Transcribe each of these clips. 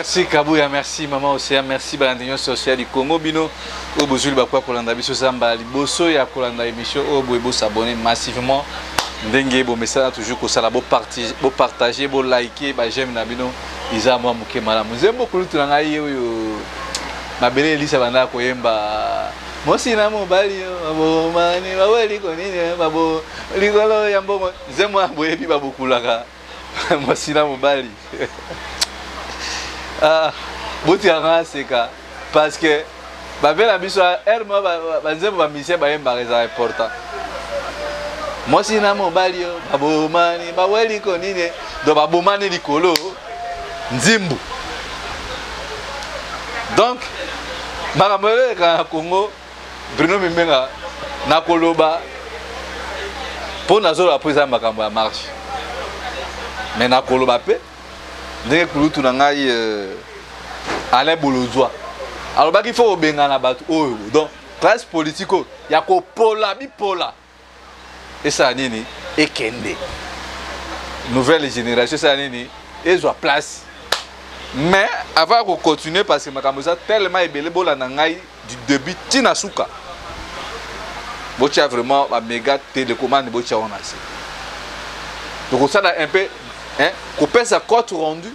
Merci Kabouya, merci Maman Océan, merci Balandinyo Social du Congo Bino. Au Bozul Bakwa Kolanda Biso Zamba, Liboso ya Kolanda émission au Boebo s'abonner massivement. Ndenge bo message toujours ko sala bo partager, bo liker, ba j'aime na bino. Iza moi muke malamu. Zembo kulutu na ngai yo. Mabele Elisa banda ko yemba. Mosi na mobali yo, abo mani baweli ko nini babo ligolo yambo. Zembo boyebi babukulaka. Mosi na mobali. Ah, boti anga seka parce que ba bela biso hermo ba nzembo ba mission ba yemba reza important. Moi si na mobali yo babomani ba weli ko nini do babomani likolo nzimbu. Donc makamole ka Congo Bruno Mimenga na koloba pour nazo la prise makambo ya marche. Mais na koloba pe ndenge kulutu na ngai Alain Bolozwa. Alors il faut obenga na batu oyo. Donc classe politique ya ko pola bipola. Et ça nini ekende. Nouvelle génération ça nini ezwa place. Mais avant de continuer parce que makambo ça tellement ebele bola na ngai du début tina suka. Botia vraiment ba méga télécommande botia on a. Donc ça a un peu hein, qu'on sa compte rendu,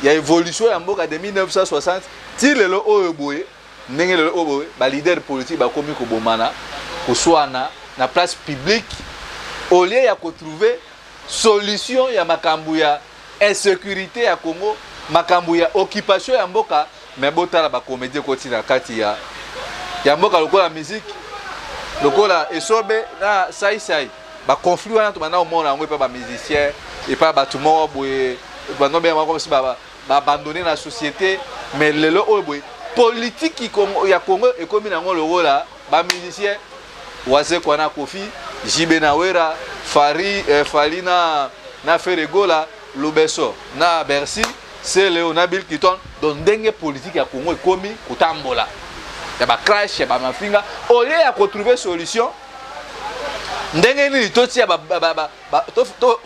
il y a évolution en Mboka de 1960. Si le Oeboye, n'est le Oeboye, le leader politique, bah comme ko bomana, ko soit na place publique, au lieu de trouver solution ya makambu ya insécurité à Congo, makambu ya occupation ya Mboka, mais botala ba comédie koti na kati ya Mboka lokola musique, lokola esobe na sai. Ba conflit wana to bana au monde ngwe pa ba musicien et pas ba tout monde boye bana bien comme si ba abandonner la société mais lelo boye politique qui ya Congo et comme na ngolo rola ba musicien waze kwa na Kofi Jibe na Wera Falina na Feregola Lobeso na Bercy c'est Léona Bill Kiton donc ndenge politique ya Congo ekomi kutambola ya ba crash ya ba mafinga au lieu ya trouver solution ndenge ni toti ya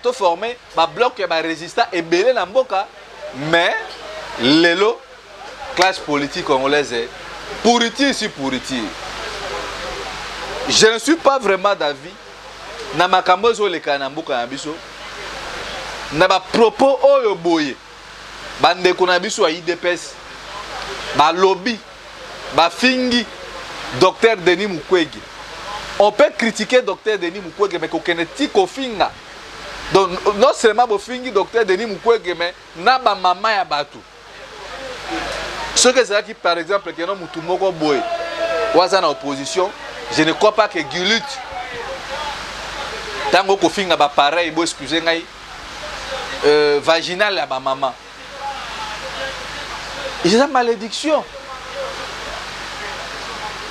to former ba bloc ya ba résistant et belé na mboka mais lelo classe politique congolaise pourriture si pourriture. Je ne suis pas vraiment d'avis na makambo zo le kana mboka na biso na ba propos oyo boye bande ko na biso ya IDPS ba lobby ba fingi docteur Denis Mukwege. On peut critiquer docteur Denis Mukwege mais qu'on connaît Kofinga. Donc non seulement bofingi docteur Denis Mukwege mais na ba mama ya batu. Ce que c'est qui par exemple que non mutu moko boy waza na opposition, je ne crois pas que Gulut tango Kofinga ba pareil bo excusez ngai vaginal ya ba mama. Il y a malédiction.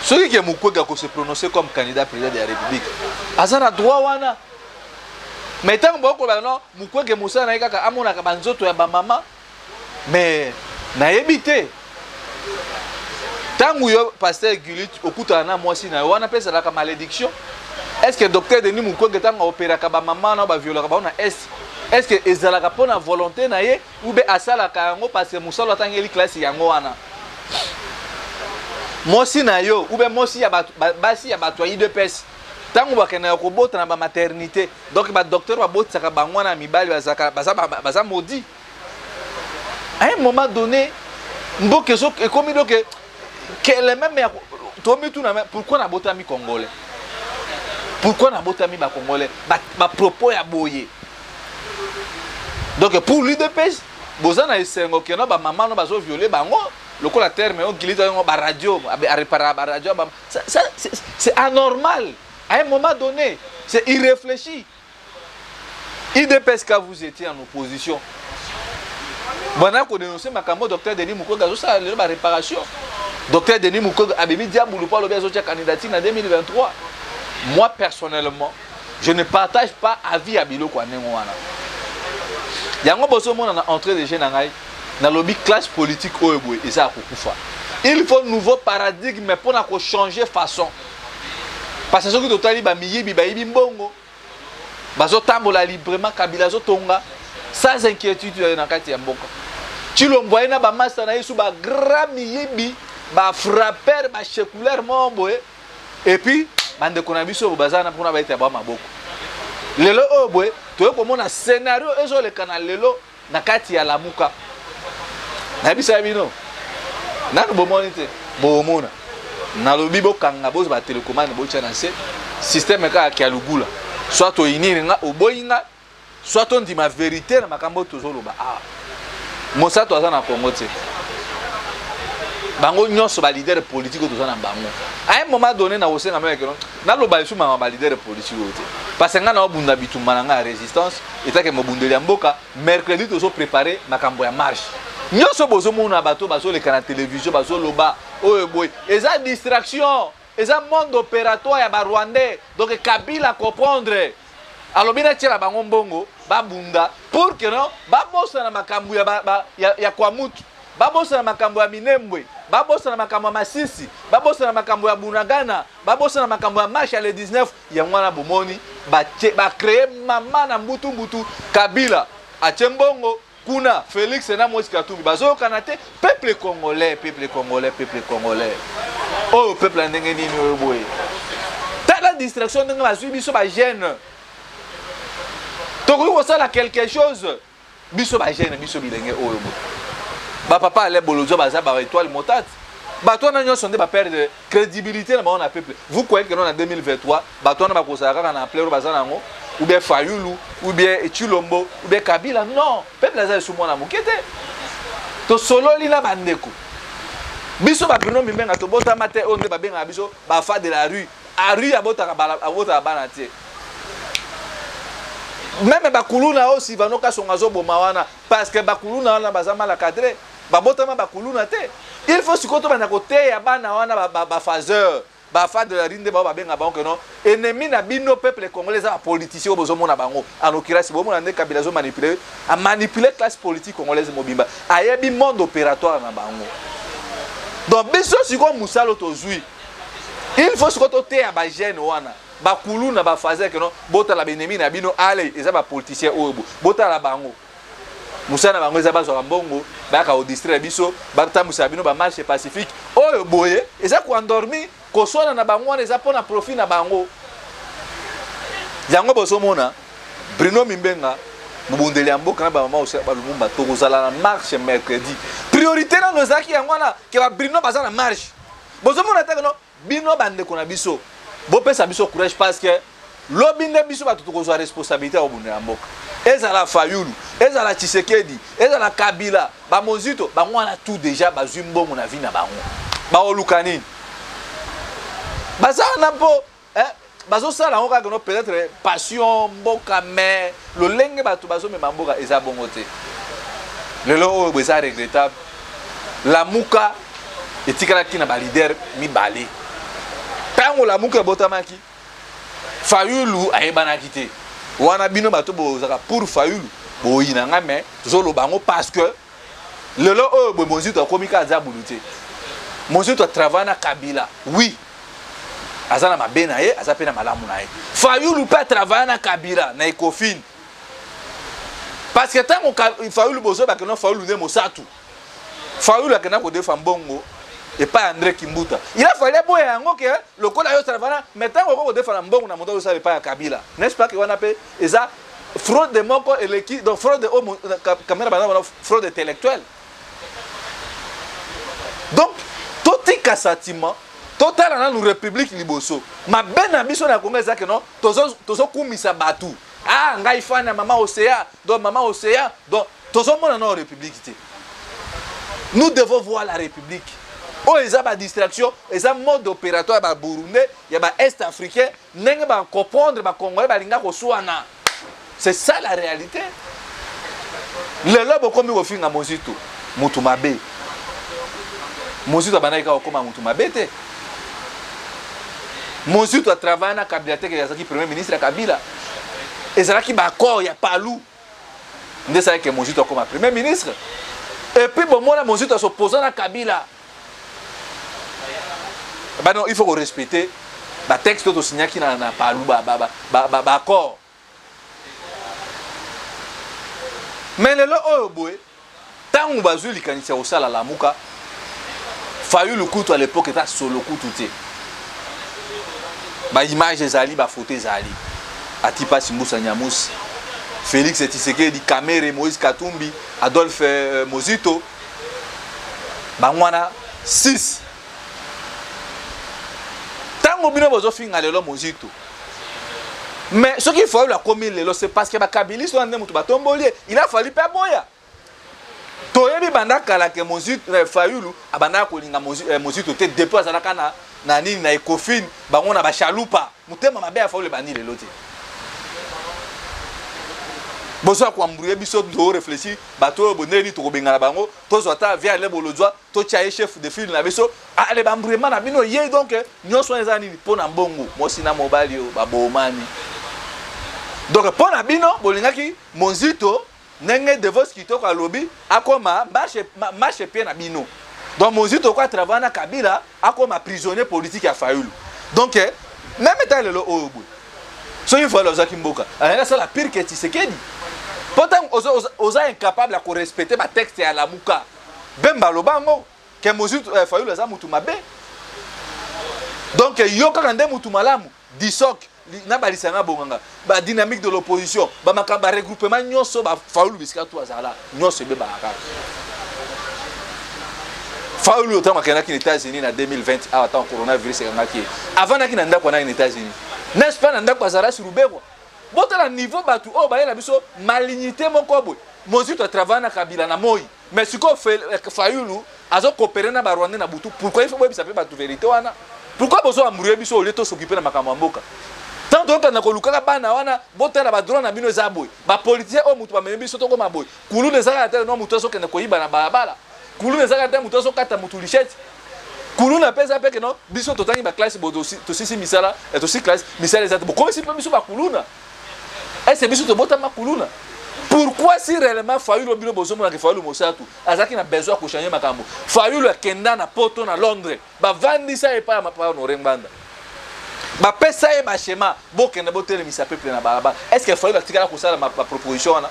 Celui qui est Mukwege a se prononcer comme candidat président de la République. Azana droit wana. Mais tant que non Mukwege Moussa na kaka amona ka banzoto ya ba mama. Mais na yebité. Tant que pasteur Gulit okuta na mwasi na wana pesa la malédiction. Est-ce que docteur Denis Mukwege tant opéra ka ba mama na ba viola ka ba na est-ce que ezalaka pona volonté na ye ou be asala ka yango parce que Moussa lotangeli classe yango wana. Mosi na yo ou bien mosi ya basi ya bato IDPS tango bakena ko bota na ba maternité donc ba docteur ba bota ka bangwana mibali baza maudit à un moment donné mboke so et comme donc que les mêmes tomi tout na pourquoi na bota mi congolais ba congolais ba propos ya boye donc pour l'IDPS bozana esengo que no ba maman no bazo violer bango le terme on glisse dans la radio, à réparer la radio, c'est anormal. À un moment donné, c'est irréfléchi. IDPS que vous étiez en opposition. Maintenant qu'on dénonce ma camarade docteur Denis Mukwege, ça la réparation. Docteur Denis Mukwege a bien dit pour le bien candidature en 2023. Moi personnellement, je ne partage pas avis à Bilo Kwanengoana. Il y a un beau monde en entrée de jeunes dans lobby classe politique et ça il faut un nouveau paradigme pour changer façon parce que ce que totali ba miyibi ba yibi mbongo bazo tambola librement kabila zo tonga sans inquiétude na kati ya mboka Chilombo na ba masa na yesu ba grand miyebi ba frapper ba séculaire mombo et puis bande kona biso bazana pona ba ita ba maboko lelo obwe to komona scénario ezo le kana lelo na kati ya lamuka na bisa bino na bo monite bo mona na lobi bo kanga bo ba télécommande bo tshana se système ka ya lugula soit to iniri nga oboyinga soit on dit ma vérité na makambo tozoloba ah mosato azana Congo te bango nyonso ba leader politique tozana bango à un moment donné na osenga meke non na loba isu ma ba leader politique te parce que nga na obunda bitumana nga résistance etake mobundeli ya mboka mercredi tozo préparer makambo ya marche nyonso bozo mona bato bazo le kana télévision bazo loba oyo boy eza distraction eza monde opératoire ya ba Rwandais donc Kabila comprendre alors bien tira bango mbongo babunda pour que non babosa na makambo ya kwa mutu babosa na makambo ya Minembwe babosa na makambo ya Masisi babosa na makambo ya Bunagana babosa na makambo ya marche le 19 ya mwana bomoni ba créer mama na mbutu Kabila achembongo kuna Félix na Moïse Katumbi bazo kanate peuple congolais oh peuple ndenge nini oyo boye ta la distraction ndenge bazwi biso ba gêne tokoki kosala quelque chose biso ba gêne biso bilenge oyo boye ba papa ale bolozo baza ba étoile motate bato na nyonso nde ba perdre crédibilité na ba peuple vous croyez que non en 2023 bato na ba kosala kaka na plaire baza nango ou bien Fayulu ou bien Chilombo ou bien Kabila non peuple aza sous mona mokete to solo lina bandeko biso ba Bruno Mimbenga to bota mate onde ba benga biso ba fa de la rue a rue abota bana te même ba kuluna aussi vanoka songazo bomawana parce que ba kuluna wana bazama la cadre ba bota ma ba kuluna te il faut sikoto bana côté ya bana wana ba phaseur ba fa de la rinde ba benga bango non ennemi na bino peuple congolais a politicien bozo mona bango en l'occurrence bo mona ne Kabila zo manipuler classe politique congolaise mobimba ayebi monde opératoire na bango donc biso siko musalo tozui il faut sikoto te ya ba jeune wana ba kuluna ba fazer que non bota la ennemi na bino ale eza ba politicien oyo bota la bango musana bango eza bazo mbongo baka au distraire biso bata musabino ba marche pacifique oyo boye eza ko endormi ko sona na bango eza pona profit na bango yango boso mona Bruno Mimbenga mubundeli ya mboka na ba mama osa ba lumumba to kozala na marche mercredi priorité na nozaki yango na ke ba Bruno baza na marche boso mona te no bino bande ko na biso bo pesa biso courage parce que lobinde biso ba to kozwa responsabilité au bundeli ya mboka ezala Fayulu ezala Tshisekedi ezala Kabila ba Mozito ba mwana tout déjà bazwi mbongo na vie na bango ba olukanini baza na po bazo sala ngo kaka no peut-être passion mboka mais le lenge bato bazo me mboka eza bongo te lelo oyo beza regrettable la muka etikala kina ba leader mibale tango la muka botamaki Fayulu ayebana kite wana bino bato bozaka pour Fayulu boyina nga mais tozolo bango parce que lelo oyo bo Mozito akomika za bulute Mozito travaille na Kabila oui azana mabena ye azapena malamu na ye Fayulu peut travailler na Kabila na Ecofin parce que tant Fayulu bozo ba que non Fayulu ne mosatu Fayulu akena ko defa mbongo et pas André Kimbuta il a fallu boye yango que le kola yo travailler mais tant ko defa mbongo na moto yo sabe pas Kabila n'est-ce pas que wana pe eza fraude de moko et l'équipe donc fraude de caméra bana fraude intellectuelle donc tout est sentiment total na nous république liboso ma bena biso na Congo ezake non tozo kumisa batu ah ngai fana mama Océa donc mama Océa donc tozo mona na république te nous devons voir la république oh eza ba distraction eza mode opératoire ba Burundi ya ba est africain ndenge ba comprendre ba Congolais ba linga ko swana c'est ça la réalité le lobo komi ko finga Mozito mutu mabe Mozito banaika ko koma mutu mabe te Mozito a travaillé na Kabila te que yazaki premier ministre ya Kabila ezalaki ba accord ya Palou nde ça que Mozito comme premier ministre et puis bon mona Mozito s'opposant à Kabila bah non il faut respecter ba texte to signaki na Palou ba accord mais le oyo boy tant tango bazui likanisa osala la muka Fayulu kutu à l'époque était solo kutu te ba image ezali ba photo ezali Atipa Simbusa Nyamusi Félix Tshisekedi Kamere Moïse Katumbi Adolphe Mozito bangwana 6 tango bino bozo finga lelo Mozito mais ce qu'il faut la commis lelo c'est parce que ba Kabili so ndé mutu batomboli il a fallu pas boya toyebi banda kala ke Mozito Fayulu abanda kolinga Mozito te depuis azalaka na nini na Ecofin bango na ba chalupa mutema mabe ya Fayulu bandi lelo te bozo ko ambrouiller biso do réfléchir bato boneli to kobengala bango to zota via le bolojwa to chaye chef de file na biso ale bambrement na bino ye donc nyonso eza nini pona mbongo mosi na mobali o babomani donc pona bino bolingaki Mozito nenge de vos kitoko alobi akoma marche pied na bino donc Mozito kwa travailler na Kabila akoma prisonnier politique ya Fayulu donc même état lelo oyobwe so il faut le zaki mboka alors c'est la pire que Tshisekedi pourtant osa incapable à respecter ma texte à la muka bemba lobango que Mozito Fayulu za mutu mabe donc yoka kande mutu malamu disok na balisanga bonganga ba dynamique de l'opposition ba makamba regroupement nyonso ba Fayulu bisika to azala nyonso be ba aka Fayulu otama kana ki États-Unis na 2020 avant coronavirus ngaki avant na ki nda kwa na États-Unis n'est-ce pas nda kwa zara surubeko botala niveau batu o ba yela biso malignité moko boy Mozito travaille na Kabila na moi mais siko Fayulu azo coopérer na ba Rwanda na butu pourquoi il faut boy bisape batu vérité wana pourquoi bozo amourir biso au leto s'occuper na makambo mboka tant donc na kolukaka bana wana botala ba drone na bino za boy ba politicien o mutu ba membi biso to ko maboy kulu ne zaka tele no mutu aso kene koyiba na balabala kulu ne zaka tele mutu aso kata mutu lichette kulu na pesa peke no biso totangi ba classe bodo to sisi misala et to sisi classe misala ezate bo comme si pe biso ba kuluna et c'est biso to botama kuluna pourquoi si réellement Fayulu bino bozo mona ke Fayulu mosatu azaki na besoin ko changer makambo Fayulu akenda na poto na Londres ba vandisa e pa mapa no rengbanda ba pesa e ba schéma bokenda botele misa peuple na balaba est-ce que Fayulu atikala ko sala ma proposition na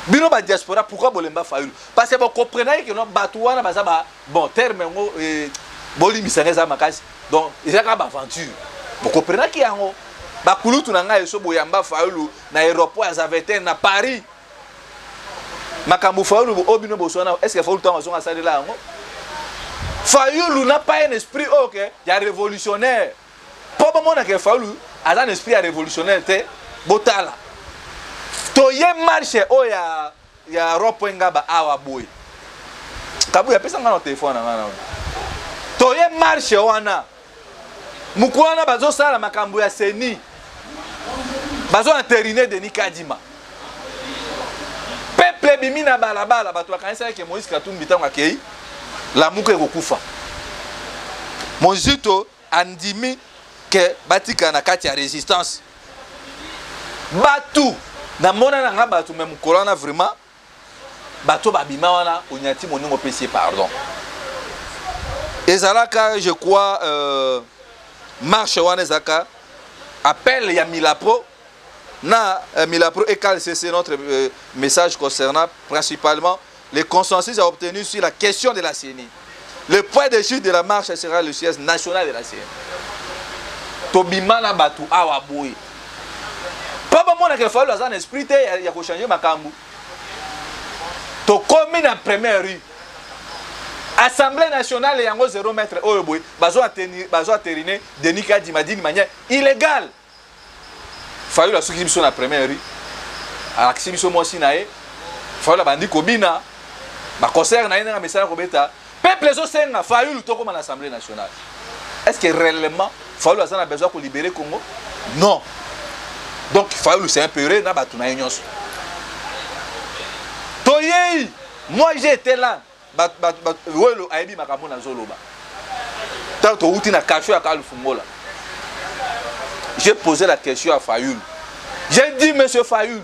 bino ba diaspora pourquoi bolemba Fayulu parce que vous comprenez que non batu wana baza ba bon terme ngo boli misangeza makasi donc ezaka ba aventure vous comprenez que yango ba kulutu na ngai so boyamba Fayulu na aéroport ya Zaventem na Paris makambo Fayulu obino bosona est-ce que Fayulu tango zonga salela yango Fayulu n'a pas un esprit OK ya révolutionnaire pour mona que Fayulu a un esprit révolutionnaire te botala to ye marche o ya ropo ngaba awa boy kabu ya pesa ngana téléphone ngana to ye marche wana mukwana bazo sala makambo ya seni bazo interiner Denis Kadima peuple bimina balabala bato bakanisa ke Moïse Katumbi tango akei la muke kokufa Mozito andimi ke batika na kati ya résistance batu na mona na ngaba tu même kolana vraiment bato babima wana onyati moningo pesi pardon ezalaka je crois marche wana ezaka appel ya Milapro na Milapro et c'est notre message concernant principalement les consensus obtenus sur la question de la CENI. Le point de chute de la marche sera le siège national de la CENI. Tobimana batu awa boy. Papa mona ke Fayulu azan esprit te ya ko changer makambu. To komi na première rue. Assemblée nationale yango 0 mètre oyo boy bazo atteriner Denis Kadima d'une manière illégale. Fayulu asuki biso na première rue. Alakisi biso mosi na ye. Fayulu bandi kobina. Ba concert na ina message ko beta. Peuple zo senga Fayulu to comme l'Assemblée nationale. Est-ce que réellement Fayulu a besoin de libérer Congo? Non. Donc Fayulu c'est un peu ré na batu na nyonso. Toyei, moi j'étais là. Welo aibi makambo na zoloba. Tant outi na kasho ya Kalufungola. J'ai posé la question à Fayulu. J'ai dit monsieur Fayulu.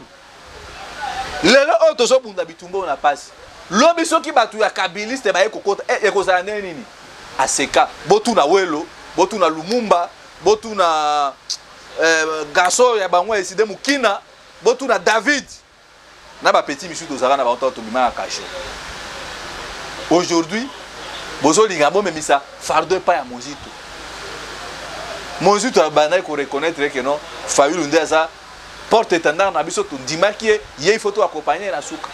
Lelo auto so bunda bitumbo na passe. Lobiso ki batu ya kabiliste ba ekokota ekozana nini? Aseka, botu na Welo, botu na Lumumba, botu na Gaso ya bangwa eside mukina, botu na David. Na ba petit misu tozaka na ba onto bima kasho. aujourd'hui bozo linga bo memisa fardeau pas ya Mozito. Mozito abana ko reconnaître que non Fayulu ndeza porte-étendard na biso to ndima qui ye photo accompagner na suka.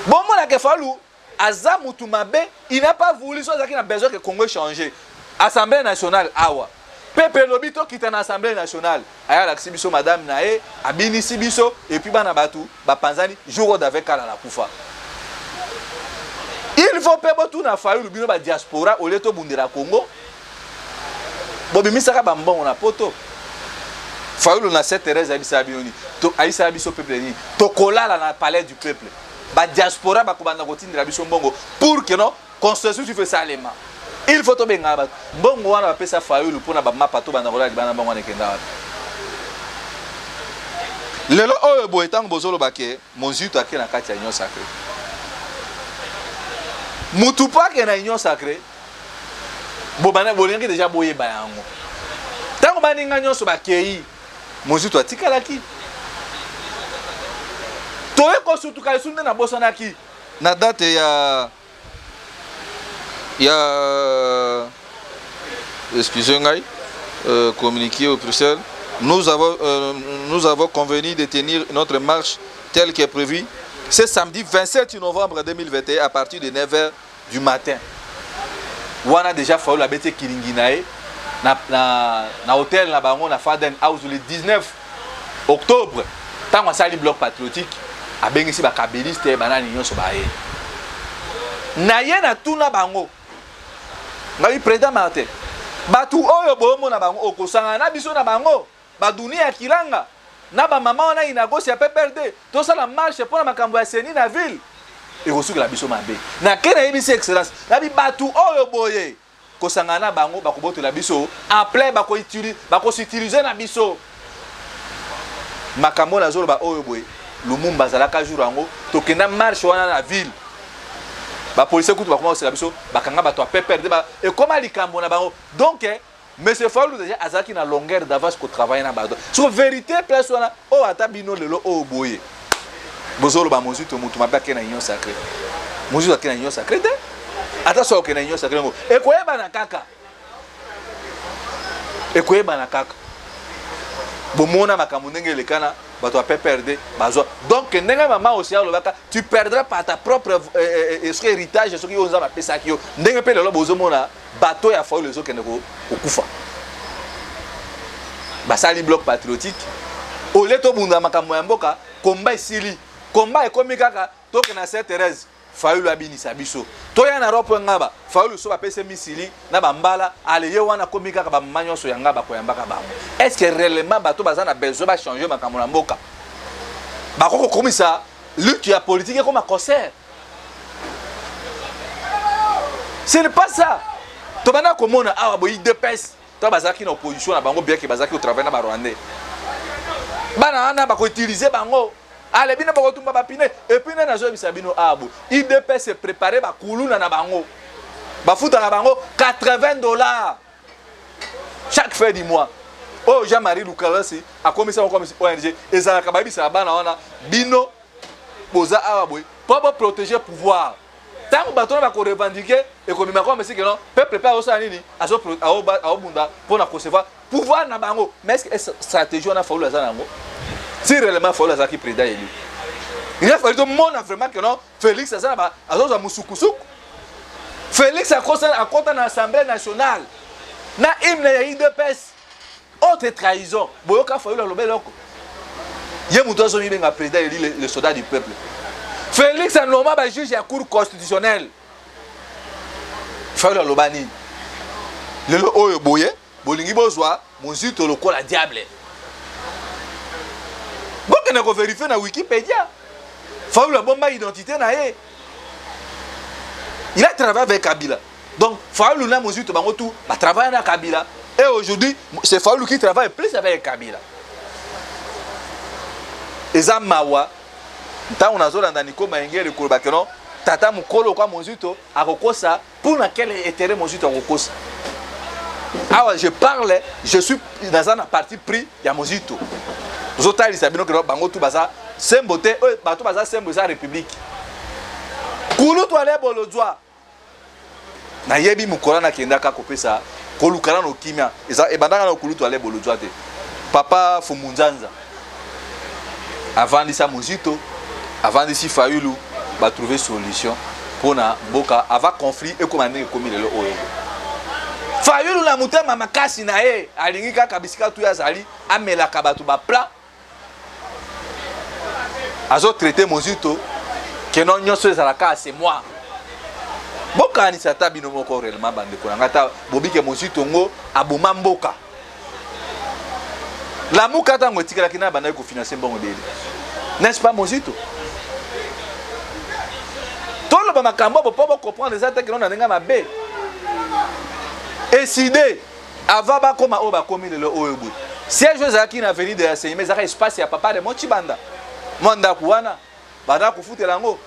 Bon moi la que Fayulu aza mutu mabe, il n'a pas voulu soit qu'il a besoin que Congo change. Assemblée nationale awa. Pepe lobito qui est en Assemblée nationale. Aya la biso madame nae abini sibiso et puis bana batu ba panzani jour d'avec ala la kufa. Il faut payer tout na Fayulu bino ba diaspora au leto bundira Congo. Bobi misaka bambon na poto. Fayulu na cette Thérèse abisa binoni. To aisa biso peuple ni. To kolala na palais du peuple. Ba diaspora ba kubanda kotindira biso mbongo pour que non constitution tu fais ça lema. Il faut to benga ba mbongo wana ba pesa Fayulu pona ba mapa to banda kolala bana mbongo nekenda. Lelo oyo boy tango bozolo bake Mozito akena kati ya union sacrée. Mutu pa ke na union sacrée. Bobana bolingi déjà boye bayango. Tango baninga nyonso bakei Mozito atikalaki. Toye ko surtout ka sunde na bosonaki na date excusez-moi communiqué au Bruxelles. Nous avons convenu de tenir notre marche telle qu'est prévue ce samedi 27 novembre 2021 à partir de 9h du matin. Wana déjà Fayulu la bete kilinginae na hôtel na bango na Faden House le 19 octobre. Tango sali bloc patriotique a bengisi ba kabeliste banani nyonso bae. Na ye na tuna bango. Ngai président Martin. Batu oyo bomo na bango okosanga na biso na bango. Ba dunia kilanga. Na ba mama wana inagosi ya PPRD. To sala marche pour na makambo ya seni na ville. Et reçu la biso mabe. Na kena yebisi excellence. Na bi batu oyo boye. Kosanga na bango bakoboto la biso. Après bako utiliser na biso. Makambo na zolo ba oyo boye. Lumumba zalaka jour yango tokenda marche wana na ville. Ba police kutu ba commencer la biso bakanga bato a PPRD ba et comment likambo na bango. Donc monsieur Fayulu déjà azaki na longueur d'avance ko travailler na bato. Sur vérité place wana o ata bino lelo o boye. Bozolo ba Mozito mutu mabaki na union sacrée. Mozito akina union sacrée te. Ata so okena union sacrée ngo. E koyeba na kaka. E koyeba na kaka. Bomona makambo ndenge lekana bato a PPRD bazo. Donc ndenge mama aussi alobaka tu perdras par ta propre héritage ce qui oza ba pesa ki yo. Ndenge pe lelo bozomona bato ya Fayulu zo kende ko okufa. Basali bloc patriotique. Ole to bunda makambo ya mboka komba isili. Combat ekomi kaka toke na Sainte Thérèse Fayulu abinisa biso to ya na ropo ngaba Fayulu so ba pese misili na bambala ale ye wana komi kaka ba manyoso ya ngaba ko yambaka bango. Est-ce que réellement bato bazana besoin ba changer makambo na mboka ba koko komisa lutte ya politique comme un concert? Ce n'est pas ça. To bana komona awa bo IDPS to bazaki na opposition na bango bien que bazaki au travail na ba Rwandais bana ana ba ko utiliser bango. Allez, bien pour tout ma papine et puis na zo bisabino abo. IDP se préparer ba kuluna na bango. Ba futa na bango $80 chaque fin du mois. Oh Jean-Marie Lukalasi a commencé comme ONG et ça ka babisa bana wana bino poza abo pour protéger pouvoir. Tant bato na ko revendiquer et comme ma comme si que non peuple pas osa nini azo bunda pour na concevoir pouvoir na bango. Mais est-ce que stratégie on a fallu ça nango? Si réellement Fayulu azaki président élu. Il a fallu montrer vraiment que non Félix azana azoza musukusuku. Félix a compté dans l'Assemblée nationale. Na hymne ya IDPS. Haute trahison. Boyoka Fayulu alobe loko. Ye muto azomi benga président élu le soldat du peuple. Félix a nommé ba juge ya cour constitutionnelle. Fayulu alobani. Lelo oyo boye, bolingi bozwa Mozito lokola diable. Bon, on a vérifié dans Wikipédia. Fayulu la bombe identité na ye. Il a travaillé avec Kabila. Donc Fayulu na Mozito bango tout, ba travaille avec Kabila. Et aujourd'hui, c'est Fayulu qui travaille plus avec Kabila. Eza mawa. Nta on azola ndaniko maengere ko ba kenon tata mukolo kwa Mozito akokosa pour na quel intérêt Mozito akokosa. Ah je parle, je suis dans un parti pris ya Mozito. Zotali sabino que bango tout baza sembote bato baza sembo za république. Kulu Kulutu ale bolozwa na yebi mukora na kenda ka kopesa kolukana no kimia eza ebandaka na kulutu ale bolozwa te papa Fumunzanza avandisa Mozito avandisi Fayulu ba trouver solution pona boka ava conflit e komande komi lelo oyo Fayulu na mutema makasi na ye alingi kaka bisika tu yazali amelaka batu ba plan azo traiter Mozito que non nyonso ezalaka c'est moi boka ni sata bino moko réellement bande ko ngata bobike Mozito ngo aboma mboka la mukata ngo tikala kina bana ko financer mbongo dele n'est-ce pas Mozito tolo ba makambo bo po comprendre ça que non na nga mabe décider avant ba koma o ba komi le oyo bu siège ezaki na avenue de la Seigneur mais ça espace ya papa de Mochibanda manda kuwana bana kufutela ngo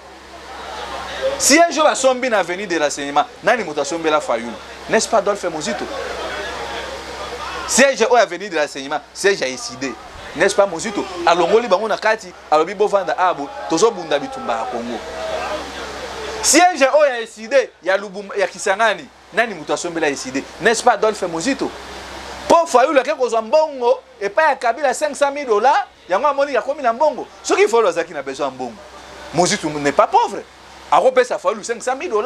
siège ba sombi na avenue de la Seigneur nani mutasombe la Fayulu n'est-ce pas Dolphe Mozito siège o avenue de la Seigneur siège a décidé n'est-ce pas Mozito alongoli bango na kati alobi bovanda abo tozo bunda bitumba ya Congo siège o ya décidé ya Lubumba ya Kisangani nani mutasombe la décidé n'est-ce pas Dolphe Mozito pour Fayulu ke kozwa mbongo et pas ya Kabila $500,000 yango amoni ya komi na mbongo soki Fayulu azaki na besoin mbongo Mozito n'est pas pauvre akopesa Fayulu $500,000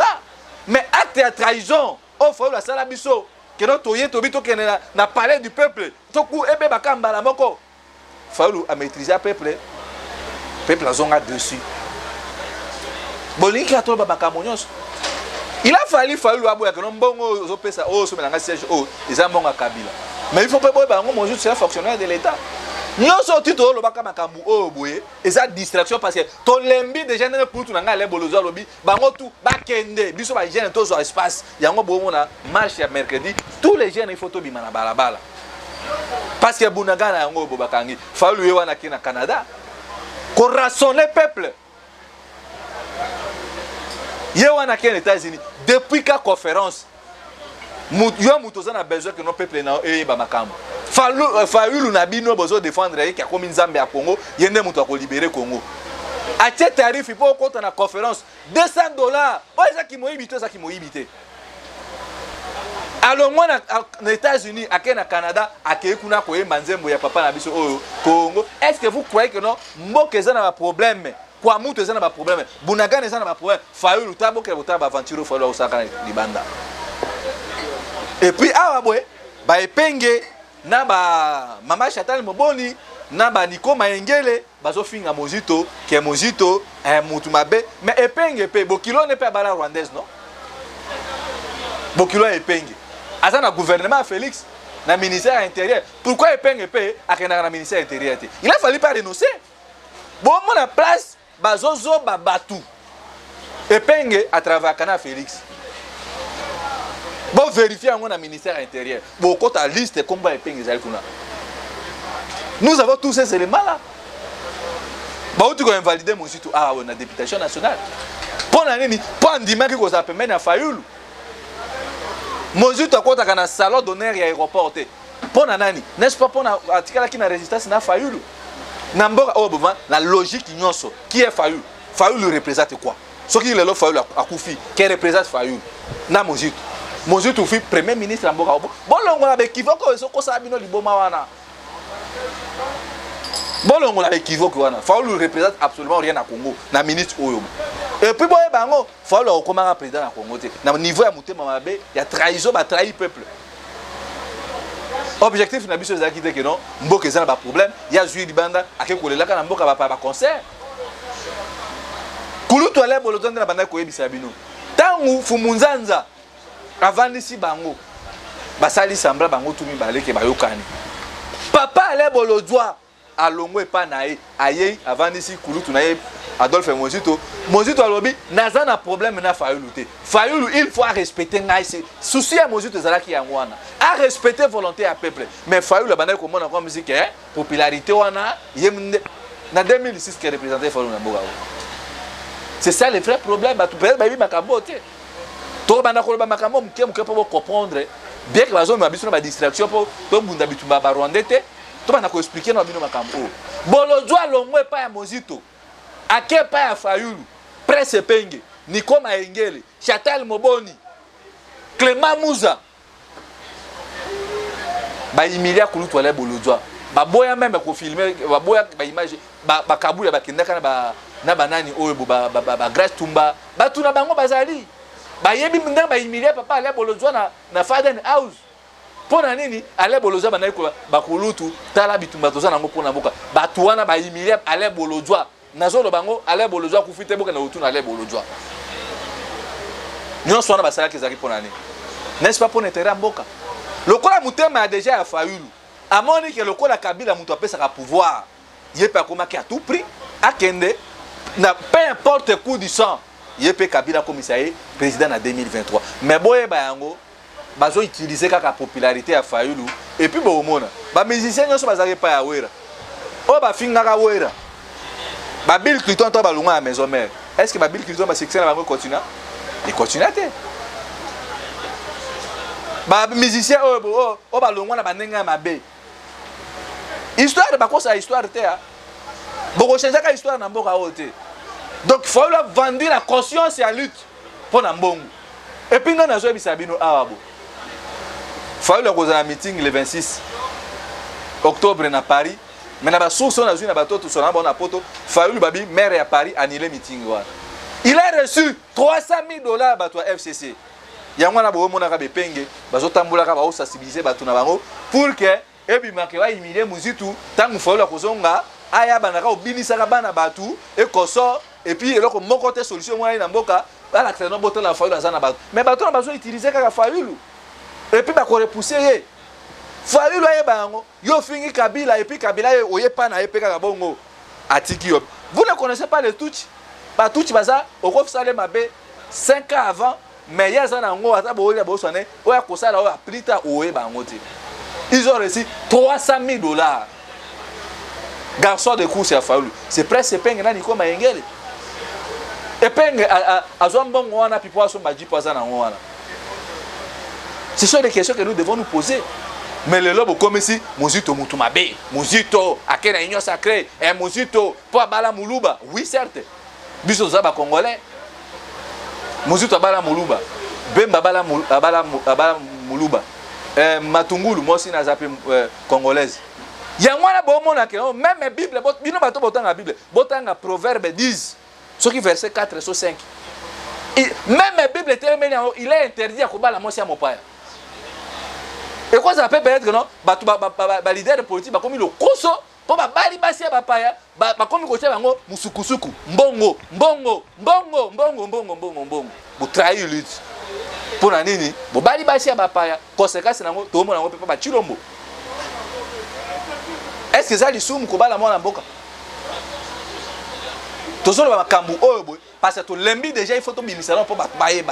mais acte ya trahison o Fayulu asala biso que non toye tobi to kene na palais du peuple toku ebe bakamba la moko Fayulu a maîtrisé peuple azonga dessus bolinki atoba bakamonyos il a fallu Fayulu aboya que non mbongo zo pesa o so melanga siège o eza mbongo Kabila mais il faut pas boy bango Mozito c'est un fonctionnaire de l'état nyonso tito lo baka makambu o boye eza distraction parce que to lembi déjà na pour tout na ngale bolozo lobi bango tout bakende biso ba jeune tozo espace yango bo na marche ya mercredi tous les jeunes il faut to bima na balabala parce que bunagana yango bo bakangi Fayulu yewana ki na Canada ko rassonner peuple yewana ki aux États-Unis depuis ka conférence yo mutoza na besoin que nos peuple na e ba makambo Fayulu na bino bozo défendre ye ka komi nzambe ya Congo yende muto a ko libérer Congo atie tarif pour compte na conférence $200 o eza ki moyibito eza ki moyibité alors moi na États-Unis ake na Canada ake kuna ko yemba nzembo ya papa na biso oyo Congo est-ce que vous croyez que non mboka eza na ba problème kwa muto eza na ba problème bunagana eza na ba problème Fayulu tabo ke botaba aventure Fayulu osaka libanda et puis awa boy ba epenge na ba mama Chantal Moboni na ba Niko Maengele bazo finga Mozito ke Mozito mutu mabe mais epenge pe bokilo ne pe bala rwandaise non bokilo epenge asa na gouvernement Félix na ministère intérieur pourquoi epenge pe akena na ministère intérieur te il a fallu pas renoncer bon mon la place bazo zo babatu epenge à travers kana Félix bon vérifier en mon ministère intérieur bon quand ta liste combat epenge ezali kuna nous avons tous ces éléments là bon tu ko invalider Mozito on a députation nationale pour la nini pour ndima ki ko za permettre na Fayulu Mozito akota na salon d'honneur ya aéroport te pour nani n'est-ce pas pour na atikala ki na résistance na Fayulu na mboka o bova la logique nyonso qui est Fayulu Fayulu représente quoi ce qui le Fayulu akufi qui représente Fayulu na Mozito fi premier ministre en mboka bolongo na bekivoko so ko sa bino liboma wana bolongo na bekivoko wana Fayulu représente absolument rien à Congo na ministre oyo et puis boye bango Fayulu okomanga président na Congo te na niveau ya mutema mabe ya trahison ba trahir peuple objectif na biso ezaki te que non mboka ezala ba problème ya zui libanda akekolelaka na mboka ba concert kulutu ale bolotande na banda koyebisa bino tangu Fumunzanza avandisi bango basali sambla bango tumi baleke bayokani papa ale bolodwa alongo epa na ye aye avandisi kulutu na ye Adolphe Mozito alobi naza na problème na Fayulu te Fayulu il faut respecter ngai souci ya Mozito ezalaki yango wana a respecter volonté ya peuple mais Fayulu banda ko mona comme musique popularité wana yemnde na 2006 qui représentait Fayulu na mboka c'est ça le vrai problème ba tu peut ba bi makambo te to banda ko ba makambo mke pour comprendre bien que bazo ma biso na ba distraction pour to bunda bitumba ba rwandais te to banda ko expliquer na bino makambo bolozwa longwe pa ya Mozito ake pa ya Fayulu presse penge Nico Maengele, Chatal Moboni, Clément Mouza. Ba Emilia Kouloutou ale bolodwa. Ba boya même ko filmer, ba boya ba image, ba kabula ba kindaka na banani oyo ba Grace Tumba, ba tuna bango bazali. Ba yebi ndanga ba Emilia papa ale bolodwa na Faden House. Pona nini ale bolodwa ba naiko ba Kouloutou tala bitumba toza nango pona boka. Ba tuana ba Emilia ale bolodwa. Nazolo bango ale bolodwa kufite boka na utuna ale bolodwa. Nyon sona ba sala kezaki pona nini. N'est-ce pas pour intérêt mboka? Lokola Mutema a déjà à Fayulu. A moni que lokola Kabila muto apesa ka pouvoir. Yepe akoma ki à tout prix. Akende na peu importe coup du sang. Yepe Kabila commissaire président en 2023. Mais boye ba yango bazo utiliser kaka popularité à Fayulu et puis bo mona. Ba musicien nyoso bazaki pa ya wera. O ba finga ka wera. Ba Bill Clinton to ba lunga à maison mère. Est-ce que ba Bill Clinton ba succès na ba continue? Il continue à te. Ba musicien o ba longwa na banenga mabe. Histoire ba kosa histoire te a. Boko changer ka histoire na mboka ote. Donc il faut leur vendre la conscience et la lutte pour na mbongo. Et puis nga na zo bisabino awabo. Faut leur cause un meeting le 26 octobre na Paris. Mais na ba source na zo na bato tout sona bona poto. Faut babi maire à Paris annuler meeting wa. Il a reçu $300,000 bato FCC. Yango na bo mona ka bepenge bazo tambola ka ba sensibiliser bato na bango pour que ebima ke wa imile muzitu tangu fola kozonga aya banaka obinisa ka bana batu e koso et puis eloko moko te solution mwana na mboka ala kreno boto na fola za na bato mais bato na bazo utiliser ka Fayulu et puis ba ko repousser ye Fayulu aye bango yo fingi Kabila et puis Kabila ye oye pa na ye peka ka bongo atiki yo. Vous ne connaissez pas les Tutsi? Ba Tutsi baza okof sale mabe 5 ans avant. Mais il y a des ils ont reçu $300,000. Garçon de course à Fayulu. C'est presque peng na Nico Maengele. Et peng à Zombon wana pipo so maji poza na wana. Ce sont des questions que nous devons nous poser. Mais le lobo comme si Muzito Mutumabe, Muzito akena union sacrée, et Muzito po bala muluba. Oui certes. Biso zaba congolais. Muzito abala muluba. Bemba abala muluba. Matungulu mosi na zapi congolaise. Yangwana bomona ke même Bible bino bato botanga Bible. Botanga Proverbe 10. Ce qui verset 4 sur 5. Même Bible il est interdit à kobala mosi ya mopaya. Et quoi ça peut être que non bato ba leader politique ba komi le koso po ba bali basi ya bapaya ba komi ko tia bango musukusuku mbongo. Vous trahissez lutte. Pour la nini, vous bali basi ya bapaya, conséquence nango to mona ngo pepa ba chilombo. Est-ce que ça li sumu ko bala mona mboka? Tozolo ba makambu oyo boy parce que to lembi déjà il faut to bimisa non pour ba baye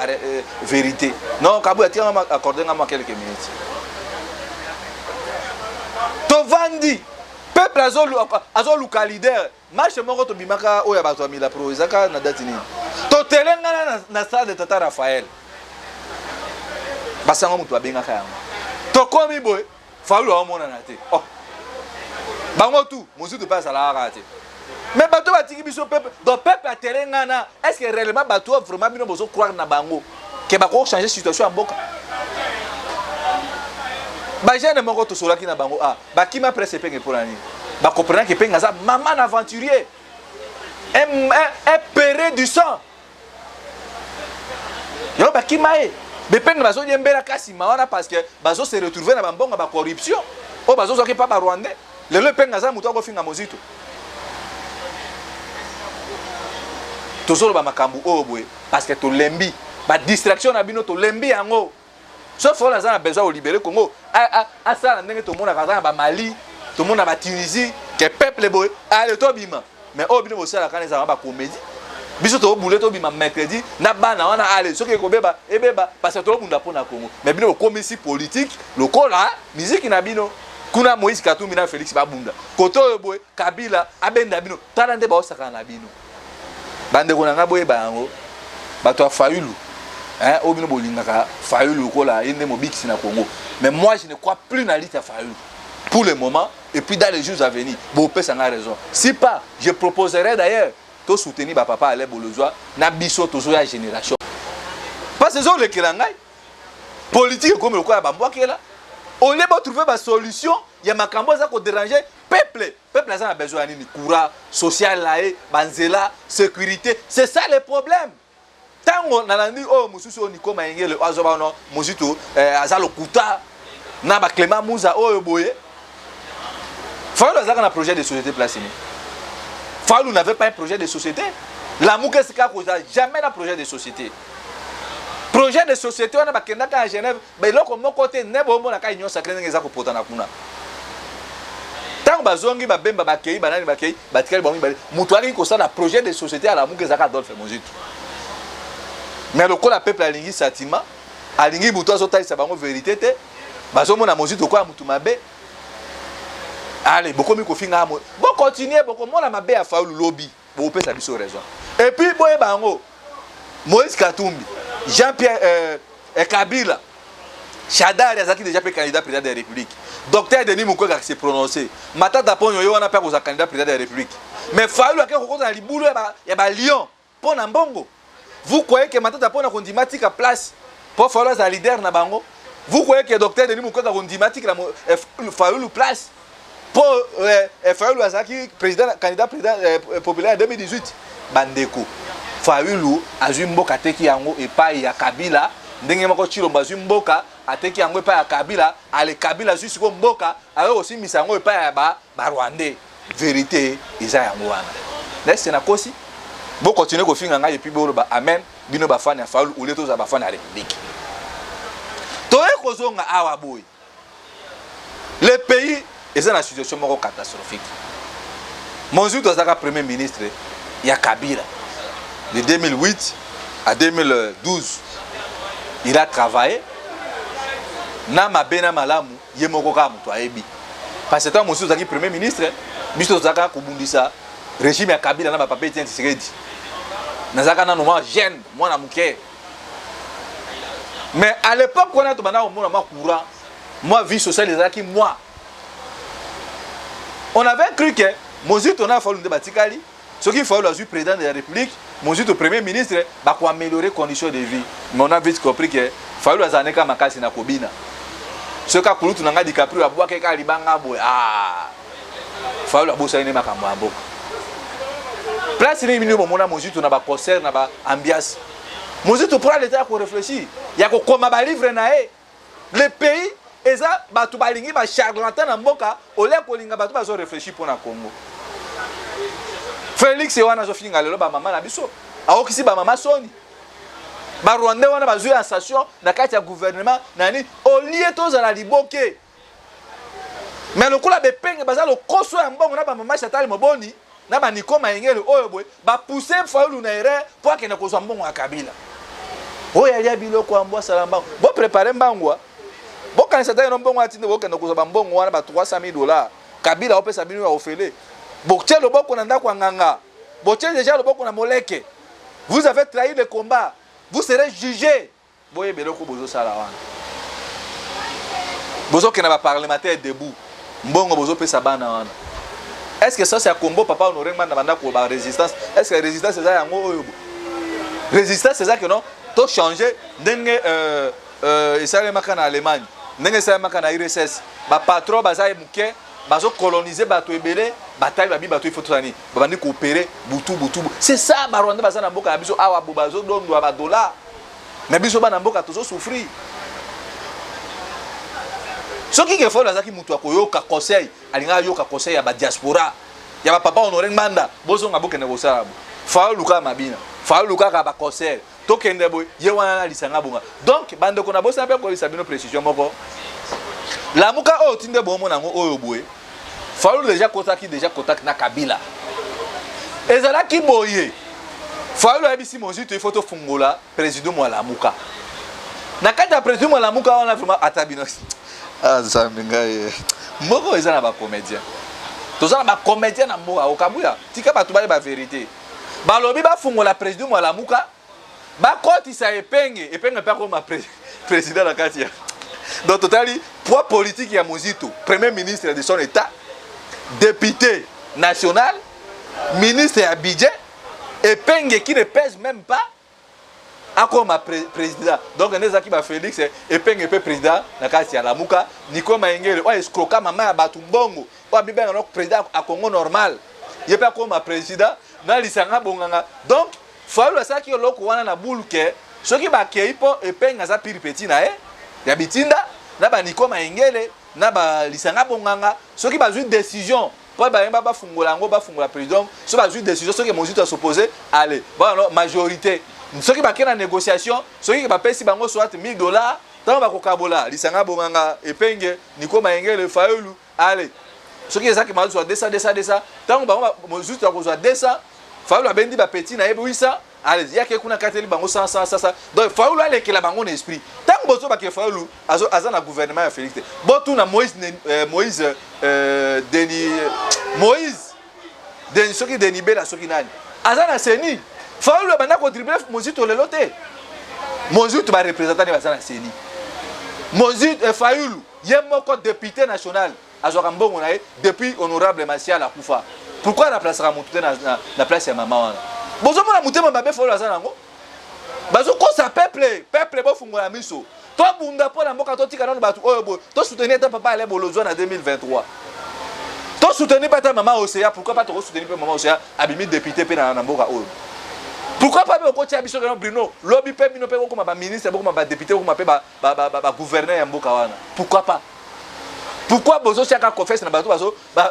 vérité. Non, kabu atia ma accorder ngama quelques minutes. To vandi peuple azolu ka leader, marche moko to bimaka oyo ba to amila pro izaka na date nini. To telengana na stade de Tata Raphaël. Basango mutu abenga kaya. To komi boy, Fayulu omona na te. Oh. Bango tout, Muzito pas à la rate. Mais bato batiki biso peuple, donc peuple a telengana, est-ce que réellement bato vraiment bino bozo croire na bango que ba ko changer situation en boka. Ba jeune moko to solaki na bango ah, ba kima presse penge pour ani. Ba comprendre que penga za maman aventurier. Un péré du sang. Yo ba kimae. Bepeng bazo yembela kasi mawana parce que bazo se retrouver na bambonga ba corruption. O bazo soki pa ba rwandais. Le penga za muto ko finga mozito. Tozolo ba makambu obwe parce que to lembi ba distraction na bino to lembi yango. Sauf que là, on a besoin de libérer le Congo. À ça, tout le monde a Mali, tout le monde a Tunisie, que le peuple est beau. Allez, tout le monde. Mais au bout de ça, quand ils ont une comédie, biso to boulé to bima mercredi na bana wana ale soki ko beba ebeba parce que to bunda pona Congo mais bino commission politique lokola musique na bino kuna Moïse Katumbi na Félix Babunda koto boy Kabila abenda bino tala nde ba osaka na bino bande ko na boye bango bato Fayulu hein obino bolingaka Fayulu lokola inde mobiksi na Congo mais moi je ne crois plus na liste Fayulu pour le moment et puis dans les jours à venir bon peut ça a raison si pas je proposerai d'ailleurs to soutenir ba papa ale bolozwa na biso tozo ya génération parce que zo le kelangai politique comme le quoi ba mbwakela on les va trouver ba solution ya makambo za ko déranger peuple a besoin de courant social là banzela sécurité c'est ça le problème tant on a dit oh mususu ni koma ngele azoba no muzitu azalo kuta na ba Clément Mouza oh boye Fayulu azaka na projet de société placé Fayulu n'avait pas un projet de société la muke sika ko jamais na projet de société on a ba kenda à Genève mais loko moko te nebo mona ka union sacrée ngeza ko potana kuna tant bazongi ba bemba ba kei banani ba kei batikali ba mutu ali ko ça na projet de société à la muke zaka Adolphe Mozitu mais le la peuple alingi satima alingi mutu azotalisa bango vérité te bazomona Mozitu ko mutu mabe allez beaucoup mi ko finga mo bon continuer beaucoup mona mabe ya Fayulu lobby bo pesa biso raison et puis boye bango Moïse Katumbi Jean-Pierre Kabila Chadari azaki déjà pe candidat président de la République docteur Denis Mukwege s'est prononcé Matata Ponyo yo wana pe ko candidat président de la République mais Fayulu akeko ko na libulu ya ba Lyon pour na mbongo vous croyez que Matata Ponyo ko ndimatika place pour Fayulu za leader na bango vous croyez que docteur Denis Mukwege ko ndimatika na Fayulu place pour Fayulu azaki président candidat président populaire en 2018 bandeko Fayulu azwi mboka teki yango epai ya Kabila ndenge moko Chilombo azwi mboka ateki yango epai ya Kabila ale Kabila azwi siko mboka ayo aussi misango epai ya ba Rwandais vérité eza yango wana laisse na kosi bo continuer ko finga ngai epi bo ba amen bino ba fani ya Fayulu uleto za ba fani ya République to ekozonga awa boy le pays est dans une situation moko catastrophique Mozitu azaka premier ministre ya Kabila de 2008 à 2012, il a travaillé. Nama bena malamu yemoko ka mutu ayebi. Parce que toi Mozitu zaki premier ministre, biso zaka kubundisa régime ya Kabila na ba papa Etienne Tshisekedi. Nazaka na normal jeune, mwana muke. Mais à l'époque on a to bana omona ma courant, moi vie sociale ezaki moi. On avait cru que Mozitu na fallu de batikali, ce qu'il faut le président de la République. Mozitu premier ministre va améliorer les conditions de vie. Mais on a vite compris que Fayulu azaneka makasi na kobina. Ce ka kulutu nanga DiCaprio abwa ke ka libanga boy. Ah. Fayulu abosa ine makambo amboka. Place ni minimum mona Mozitu na ba concert na ba ambiance. Mozitu prend le temps pour réfléchir. Ya ko koma ba livre na e. Le pays eza batu balingi ba charlatan na mboka ole ko linga batu bazo réfléchir pour na Congo. Félix wana zo finga lelo ba mama na biso aokisi ba mama soni ba Rwanda wana bazui en station na kati ya gouvernement nani olie toza na liboke mais le kula be penge baza lo koso ya mbongo na ba mama Chantal Moboni na ba Nikoma Engele oyo boy ba pousser Fayulu na ere pour que na kozwa mbongo ya Kabila oyo ali biloko ambwa salamba bo préparer mbangwa bo kanisa ta mbongo atinde bo kenda kozwa mbongo wana ba $300,000 Kabila opesa bino ya ofele. Bokche loboko na ndako nganga. Bokche déjà loboko na moleke. Vous avez trahi le combat. Vous serez jugé. Boye beloko bozo sala wana. Bozo ke na ba parlementaire debout. Mbongo bozo pesa bana wana. Est-ce que ça c'est à combo papa honoré man na banda ko ba résistance? Est-ce que la résistance c'est ça yango oyo? Résistance c'est ça que non? To changer ndenge isale makana Allemagne. Ndenge isale makana URSS. Ba patron bazaye muke bazo coloniser bato ebele bataille babi bato il faut tani babandi coopérer butu c'est ça ba Rwanda bazana mboka biso awa bo bazo dondo ba dollar mais biso bana mboka tozo souffrir soki ke faut lazaki mutu akoyoka conseil alinga yoka conseil ya ba diaspora ya ba papa honoré nganda bozo ngaboke ne bosala Fayulu ka mabina Fayulu ka ba conseil tokende boy ye wana na lisanga bonga donc bande ko na bosa pe ko lisabino précision moko la muka o tinde bomo nango oyo boye Fayulu déjà contact na Kabila ezala ki boye Fayulu abisi Mozitu il faut to fungola président mo la muka na kata président mo la muka on a vraiment atabino ah zaminga moko ezala ba comédien tozala ba comédien na mboka okabuya tika batu ba vérité balobi ba fungola président mo la muka ba kotisa epenge pa ko ma président la katia. Donc, totalement, poids politique, il y a Mozitu, premier ministre de son État, député national, ministre à budget, Epenge qui ne pèse même pas comme président. Donc on qui va Félix Epenge peut président na kasi ya Lamuka Nico Maengele o escroka mama ya Batumbongo o bibenga no président à Congo normal. Il pas comme président na lisanga bonganga. Donc Fayulu asaki loko wana na bulke soki ba keipo Epenge za piri petit na ya bitinda na ba Nico Maengele na ba lisanga bonganga soki ba une décision pour ba fungola ngo ba fungola président so ba une décision soki Mozito s'opposer allez bon alors majorité soki ba kena négociation soki ba pesi bango soit $1000 tant ba kokabola lisanga bonganga Epenge Nico Maengele Fayulu allez soki ezaki ma soit 200 tant ba Mozito ko soit 200 Fayulu abendi ba petit na yebe 800 allez yake kuna kateli bango 100 donc Fayulu aleki la bango na esprit tant bozo ba ke Fayulu azana gouvernement ya Félix botu na Moïse Denis soki Denis Bela soki nani azana seni Fayulu banda contribuer Mozito lelo te Mozito ba représentant de bazana seni Mozito Fayulu yemoko député national azwaka mbongo na ye depuis honorable Martial Akufa pourquoi remplacer Mutu na place ya mama wana bozo mona mutema mabe Fayulu azana ngo bazo ko sa peuple bo fungola miso to bunda po na mboka to tika na batu oyo bo to soutenir ta papa ale bolozwa na 2023 to soutenir pas ta maman Océa pourquoi pas to soutenir pas maman Océa abimi député pe na mboka oyo pourquoi pas be ko tia biso na Bruno lobby pe bino pe ko ma ba ministre ko ma ba député ko ma pe ba gouverneur ya mboka wana pourquoi pas pourquoi bozo chaka confesse na batu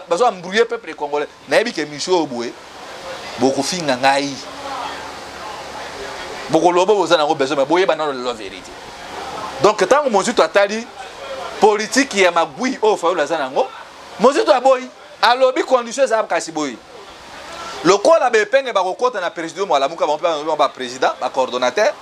bazo embrouiller peuple congolais na yebi ke misho obwe boko finga ngai boko lobo boza na ngo besoin mais boye bana la vérité donc tant Mozito atali politique ya magui o Fayulu azana ngo Mozito aboyi alobi conditions za kasi boyi lokola be Epenge ba kokota na président mo Lamuka ba président ba coordonnateur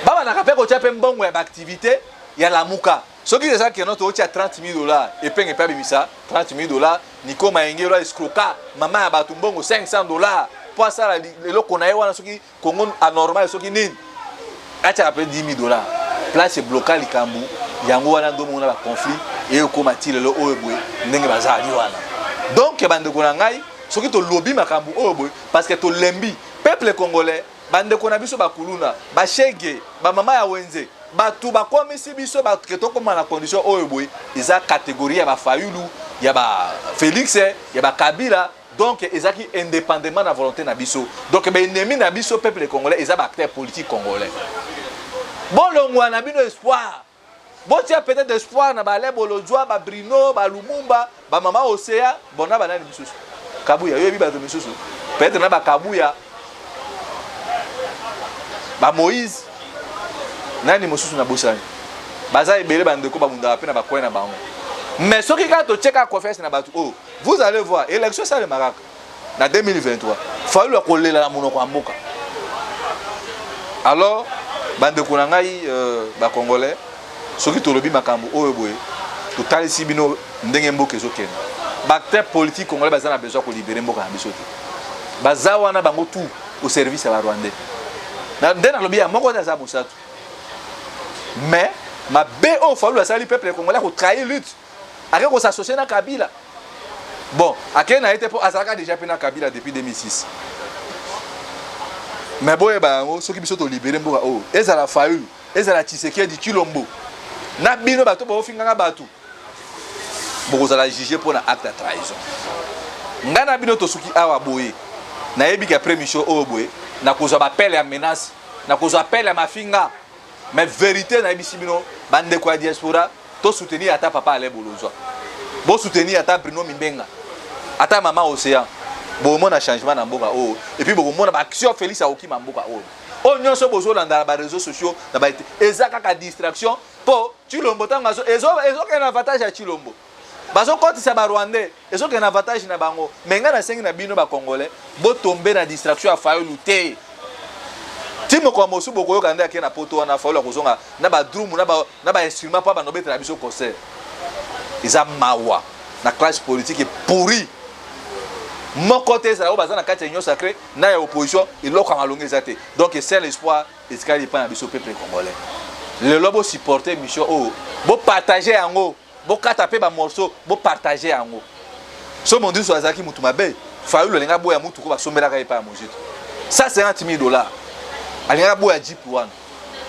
ba na kapeko tia pe mbongo ya activité ya Lamuka soki eza ke noto tia $30,000 Epenge pe bimisa $30,000 Nico Maengelo escroka mama ya batu mbongo $500 pour ça le konaye wana soki Congo anormal soki nini acha après $10,000 place bloquer likambu yango wana ndo mona ba conflit et ko matile lo oyebwe ndenge bazali wana donc bande ko na ngai soki to lobby makambu oyebwe parce que to lembi peuple congolais bande ko na biso bakuluna ba shege ba mama ya wenze batu ba komisi biso ba keto ko na condition oyebwe eza catégorie ya ba Fayulu ya ba Félix ya ba Kabila donc ezaki indépendamment de la volonté na biso donc ba ennemi na biso peuple congolais eza ba acteur politique congolais bon longwa na bino espoir bon tia peut-être espoir na ba Lebolojwa ba Bruno ba Lumumba ba mama Océa bona banani bisusu Kabuya yebi ba to bisusu peut-être na ba Kabuya ba Moïse nani mosusu na bosani baza ebele bandeko ba munda pe na ba koina bango mais soki ka to cheka confesse na batu oh vous allez voir élection ça le Maroc na 2023 Fayulu akolela na monoko mboka alors bandeko na ngai ba congolais soki to lobi makambo oyo boye to talisi bino ndenge mboka ezokena ba acteur politique congolais baza na besoin ko libérer mboka na biso te baza wana bango tout au service ya ba Rwandais na ndena lobi ya moko za bosatu mais ma BO Fayulu asali peuple congolais ko trahir lutte avec ko s'associer na Kabila bon akena a été pour azaka déjà pena Kabila depuis 2006 mais boye ba soki biso to libérer mboka oh ezala Fayulu ezala Tshisekedi Chilombo na bino bato ba ofinganga bato boko zala juger pour na acte de trahison ngana bino to suki awa boye na yebi ka prémission oh boye na koza ba pele ya menace na koza pele ya mafinga mais vérité na yebi bino bande kwa diaspora to soutenir ata papa ale bolozwa bo soutenir ata Bruno Mimbenga ata mama Océan bo mona changement na mboka oh et puis bo mona ba action Félix Aokima mboka oh o nyonso bozo landa ba réseaux sociaux na ba ezaka ka distraction po Chilombo tanga ezo ke na avantage ya Chilombo bazo kotisa ba Rwandais ezo ke na avantage na bango menga na sengi na bino ba Congolais bo tomber na distraction ya Fayulu te timo kwa mosu boko yo kanda ke na poto wana Fayulu kozonga na ba drum na ba instrument pa ba nobeta na biso concert isa mawa na classe politique pourri mon côté ça va na kati union sacrée na ya opposition iloko ngalonga ezate donc c'est l'espoir escali pas na biso peuple congolais le lobo supporter mission oh bo partager yango bo kata pe ba morceau bo partager yango so mondi so azaki mutu mabe Fayulu lenga boya mutu ko ba sombela ka epa Mozito 150 000 $. Alingaka boya Jeep wana.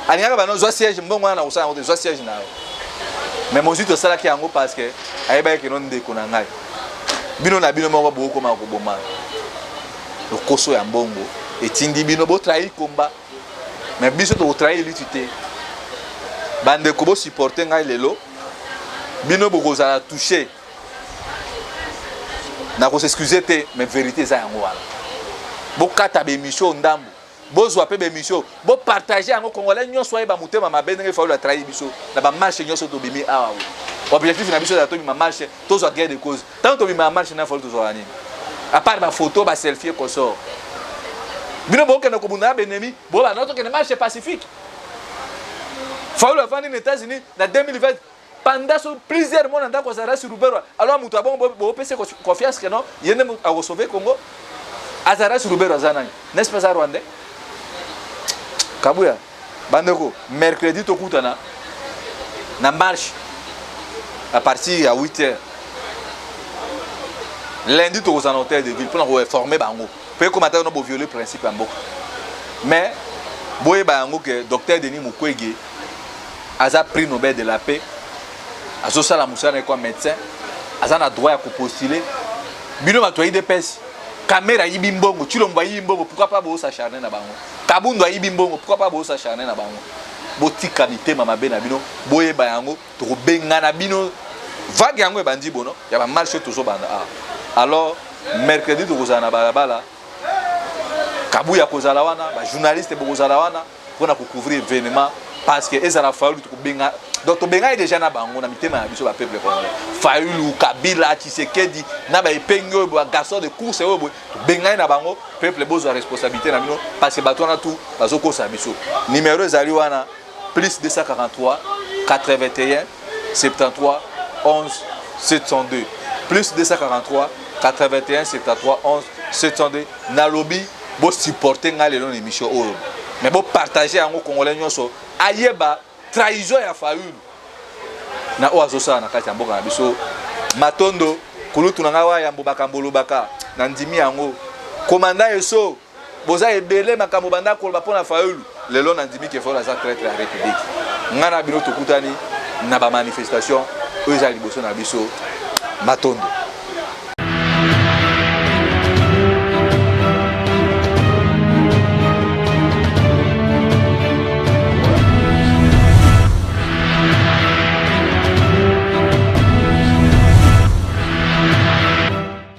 Alingaka bano zo siège mbongo wana osala ngo zo siège na. Mais mozi to sala ki yango parce que ayeba ke non ndeko na ngai. Bino na bino moko boko ma ko boma. Lokoso ya mbongo etindi bino bo trahir combat. Mais biso to trahir l'utilité. Bande ko bo supporter ngai lelo. Bino boko za toucher. Na ko s'excuser te mais vérité za yango wana. Bo kata be mission ndambo. Bozwa pe be mission. Bo partager yango congolais nyonso ba mutema mabende ngai fa la trahir biso. Na ba marche nyonso to bimi awa. Objectif na biso da to bima marche, to zo guerre de cause. Tant to bima marche na fa to zo ani. À part ma photo, ma selfie ko so. Bino bo ke na ko bunda benemi, bo ba noto ke na marche pacifique. Fa la vendre aux États-Unis na 2020. Pendant plusieurs mois, on a commencé à se ruber. Alors, nous avons confiance que non, il y a un sauver Congo. Azara se ruber n'est-ce pas ça, Rwandais? Kabouya, Bandeko, mercredi, Tokutana, na marche à partir de 8h. Lundi, tu es en hôtel de ville pour nous former Bango. Pour commenter, on a violé le principe en beaucoup. Mais, Boye Bango, que docteur Denis Mukwege a pris Nobel de la paix. Azo sala musana comme médecin, azana droit à postuler. Bino ma toyi de pes. Caméra yibimbongo, chilomba yibimbongo, pourquoi pas bo s'acharner na bango. Kabundo yibimbongo, pourquoi pas bo s'acharner na bango. Botika mité mama bena bino, boye bayango, to benga na bino. Vague yango e bandi bono, ya ba marché toujours banda. Alors mercredi to kozana balabala. Kabuya kozala wana, ba journaliste bo kozala wana, pour na couvrir événement parce que ezala fallu to benga. Donc, Benga est déjà na bango na mitema na biso ba peuple congolais. Fayulu, Kabila, Tshisekedi, na ba epengo ba garçon de course obo. Benga na bango, peuple bozo responsabilité na bino parce que bato na tout bazoko sa biso. Numéro ezali wana plus 243 81 73 11 702 plus 243 81 73 11 702 na lobby bo supporter nga lelo émission oyo. Mais bo partager yango congolais nyonso ayeba trahison ya Fayulu na oazosa na kati ya mboka na biso matondo kulutu na ngawa ya mbobaka mbolobaka na ndimi yango komanda eso boza ebele makambo banda koloba pona Fayulu lelo na ndimi ke fola za traître ya république ngana bino tokutani na ba manifestation oyo za liboso na biso matondo.